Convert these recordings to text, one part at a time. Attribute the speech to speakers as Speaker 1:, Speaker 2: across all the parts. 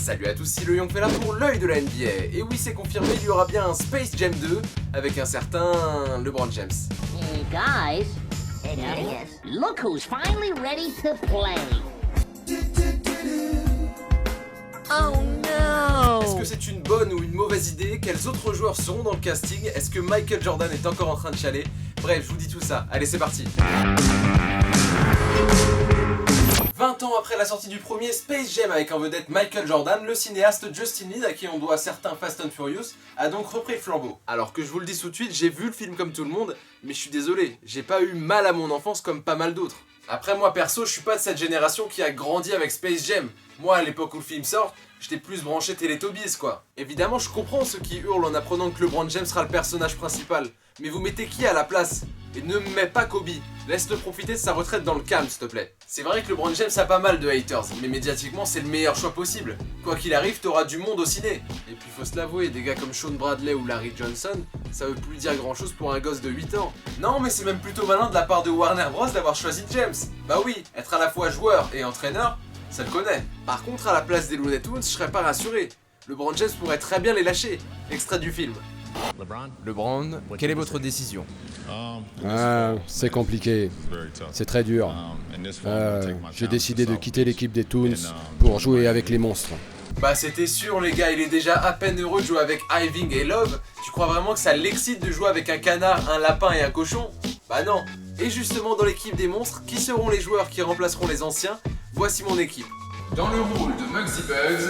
Speaker 1: Salut à tous, c'est le Young Fella pour l'œil de la NBA. Et oui, c'est confirmé, il y aura bien un Space Jam 2 avec un certain LeBron James.
Speaker 2: Hey guys, look who's finally ready to play. Oh no!
Speaker 1: Est-ce que c'est une bonne ou une mauvaise idée? Quels autres joueurs seront dans le casting? Est-ce que Michael Jordan est encore en train de chialer? Bref, je vous dis tout ça. Allez, c'est parti! 20 ans après la sortie du premier Space Jam avec en vedette Michael Jordan, le cinéaste Justin Lin, à qui on doit certains Fast and Furious, a donc repris le flambeau. Alors que je vous le dis tout de suite, j'ai vu le film comme tout le monde, mais je suis désolé, j'ai pas eu mal à mon enfance comme pas mal d'autres. Après moi perso, je suis pas de cette génération qui a grandi avec Space Jam. Moi, à l'époque où le film sort, j'étais plus branché Teletubbies quoi. Évidemment, je comprends ceux qui hurlent en apprenant que LeBron James sera le personnage principal. Mais vous mettez qui à la place? Et ne me mets pas Kobe. Laisse-le profiter de sa retraite dans le calme, s'il te plaît. C'est vrai que LeBron James a pas mal de haters, mais médiatiquement, c'est le meilleur choix possible. Quoi qu'il arrive, t'auras du monde au ciné. Et puis faut se l'avouer, des gars comme Sean Bradley ou Larry Johnson, ça veut plus dire grand chose pour un gosse de 8 ans. Non, mais c'est même plutôt malin de la part de Warner Bros d'avoir choisi James. Bah oui, être à la fois joueur et entraîneur, ça le connaît. Par contre, à la place des Looney Tunes, je serais pas rassuré. LeBron James pourrait très bien les lâcher. Extrait du film. LeBron, quelle est votre décision?
Speaker 3: C'est compliqué. C'est très dur. J'ai décidé de quitter l'équipe des Toons pour jouer avec les monstres.
Speaker 1: Bah c'était sûr les gars, il est déjà à peine heureux de jouer avec Irving et Love. Tu crois vraiment que ça l'excite de jouer avec un canard, un lapin et un cochon? Bah non. Et justement dans l'équipe des monstres, qui seront les joueurs qui remplaceront les anciens? Voici mon équipe. Dans le rôle de Muggsy Bugs,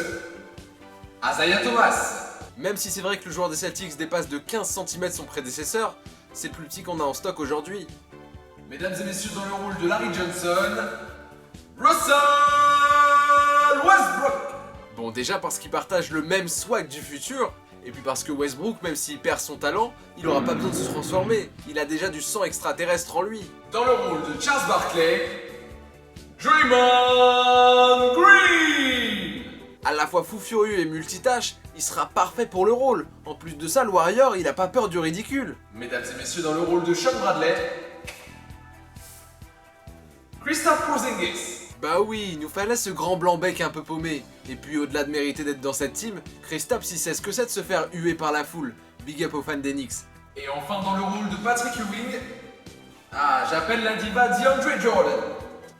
Speaker 1: Isaiah Thomas. Même si c'est vrai que le joueur des Celtics dépasse de 15 cm son prédécesseur, c'est le plus petit qu'on a en stock aujourd'hui. Mesdames et messieurs, dans le rôle de Larry Johnson, Russell Westbrook. Bon, déjà parce qu'il partage le même swag du futur, et puis parce que Westbrook, même s'il perd son talent, il aura pas besoin de se transformer. Il a déjà du sang extraterrestre en lui. Dans le rôle de Charles Barkley, Draymond Green. À la fois fou furieux et multitâche, il sera parfait pour le rôle. En plus de ça, le Warrior, il a pas peur du ridicule. Mesdames et messieurs, dans le rôle de Sean Bradley, Kristaps Porzingis. Bah oui, il nous fallait ce grand blanc-bec un peu paumé. Et puis au-delà de mériter d'être dans cette team, Kristaps il sait ce que c'est de se faire huer par la foule. Big up aux fans des Knicks. Et enfin dans le rôle de Patrick Ewing, j'appelle la diva DeAndre Jordan.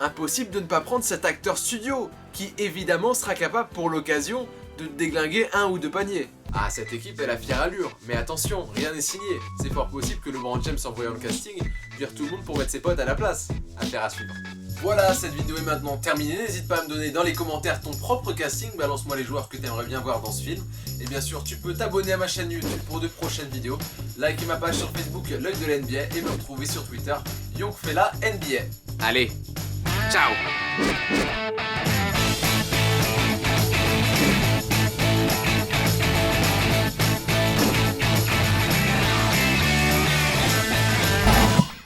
Speaker 1: Impossible de ne pas prendre cet acteur studio, qui évidemment sera capable pour l'occasion de déglinguer un ou deux paniers. Ah, cette équipe elle a fière allure, mais attention, rien n'est signé. C'est fort possible que LeBron James en voyant le casting vire tout le monde pour mettre ses potes à la place. Affaire à suivre. Voilà, cette vidéo est maintenant terminée. N'hésite pas à me donner dans les commentaires ton propre casting. Balance-moi les joueurs que tu aimerais bien voir dans ce film. Et bien sûr, tu peux t'abonner à ma chaîne YouTube pour de prochaines vidéos. Liker ma page sur Facebook, l'œil de la NBA, et me retrouver sur Twitter, Young Fella NBA. Allez, ciao!